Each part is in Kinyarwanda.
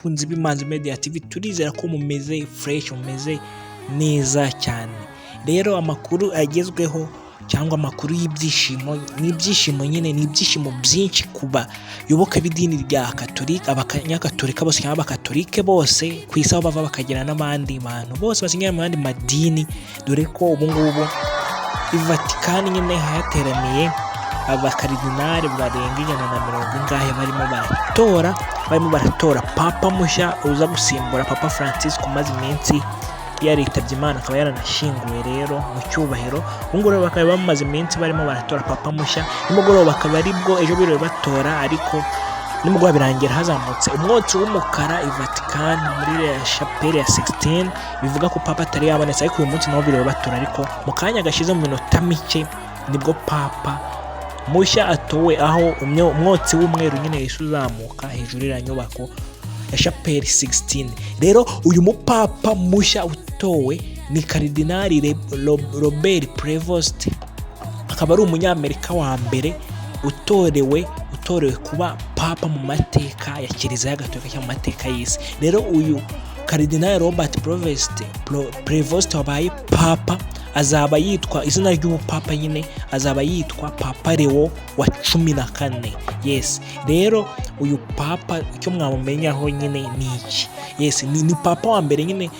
bakunzi b'Imanzi Media TV, turizera ko mumeze fresh, mumeze neza cyane. Rero amakuru agezweho cyangwa amakuru y'ibyishimo, n'ibyishimo nyine, n'ibyishimo byinshi kuba yoboka b'idini rya Katolika, abakanyakatolika bose cyangwa abakatolike bose ku isi aho bava bakagera n'abandi bantu bose basinyira mu yandi madini, dore ko ubu ngubu I Vatican nyine hateraniye abakaridinari barenga 150 barimo baratora papa mushya uza gusimbura Papa Francis umaze iminsi yaritabye Imana, akaba yaranashyinguwe rero mu cyubahiro. Ubwo bakaba bamaze iminsi barimo baratora papa mushya, nimugoroba bakaba aribwo ejo biro batora, ariko nimugoroba birangira hazamutse umwotsi w'umukara I Vatican muri ya chapelle ya 16, bivuga ko papa atari yabonetse, ariko uyu munsi naho biro batora. Ariko mu kanya gashize mu minota mike nibwo papa mushya atowe, aho umwotsi w'umweru nyine uzamuka hejuru ya nyubako ya chapelle 16. Rero uyu mupapa mushya utowe ni Cardinal Robert Prevost, akaba ari umunyamerika wa mbere utorewe kuba papa mu mateka ya Kiliziya Gatolika cyangwa mu mateka y'isi. Rero uyu Cardinal Robert Prevost wabaye papa azaba yitwa, izina ry'ubupapa nyine azaba yitwa Papa Leo wa 14. Yes, rero uyu papa icyo mwamumenyaho nyine ni iki? Yes, ni papa wa mbere nyine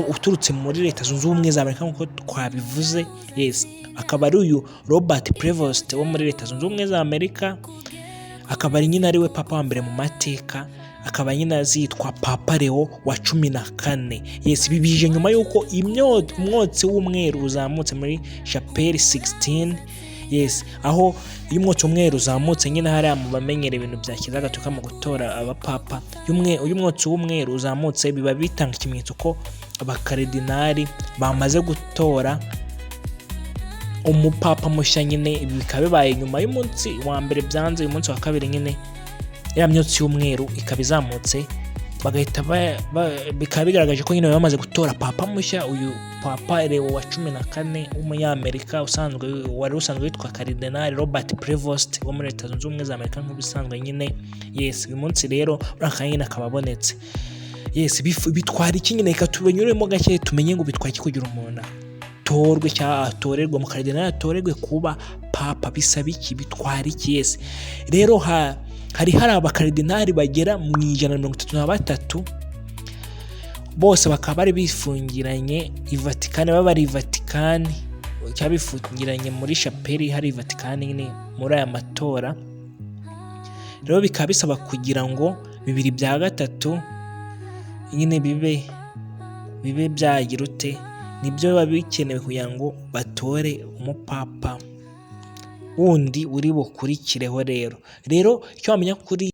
uturutse muri Leta Zunze Ubumwe za Amerika nk'uko twabivuze. Yes, akaba ari uyu Robert Prevost wo muri Leta Zunze Ubumwe za Amerika, akaba ari nyine ariwe papa wa mbere mu mateka, akaba nyine azitwa Papa Leo wa 14. Yes, bibije nyuma yuko umwotsi w'umweru uzamutse muri chapelle 16. Yes, aho iyo umwotsi w'umweru uzamutse nyine hari mu bamenyere ibintu bya Kiliziya Gatolika mu gutora abapapa, uyu mwotsi w'umweru uzamutse biba bitanga ikimenyetso ko abakaridinari bamaze gutora umupapa mushya nyine. Ibi bikaba bibaye nyuma y'umunsi wa mbere byanze, uyu munsi wa kabiri nyine ya myotsi y'umweru ikaba izamutse, bagahita bikaba bigaragaje ko nyine bamaze gutora papa mushya, uyu Papa Leo wa 14 w'umunyamerika wari usanzwe witwa Cardinal Robert Prevost wo muri Leta Zunze Ubumwe za Amerika nk'ubisanzwe nyine. Yes, uyu munsi rero nyine akaba abonetse. Yes, bitwara iki nyine? Reka tubenyuremo gake tumenye ngo bitwara iki kugira umuntu atorwe cyangwa atorerwe mu Cardinal atorerwe kuba papa, bisaba iki, bitwara iki? Yes, rero hari abakaridinari bagera mu 133 bose bakaba bari bifungiranye I Vatican, bari I Vatican cyangwa bifungiranye muri chapelle hari I Vatican nyine muri aya matora. Rero bikaba bisaba kugira ngo 2/3 nyine bibe byagira ute, nibyo biba bikenewe kugira ngo batore umupapa wundi uri bukurikireho. Rero icyo wamenya kuri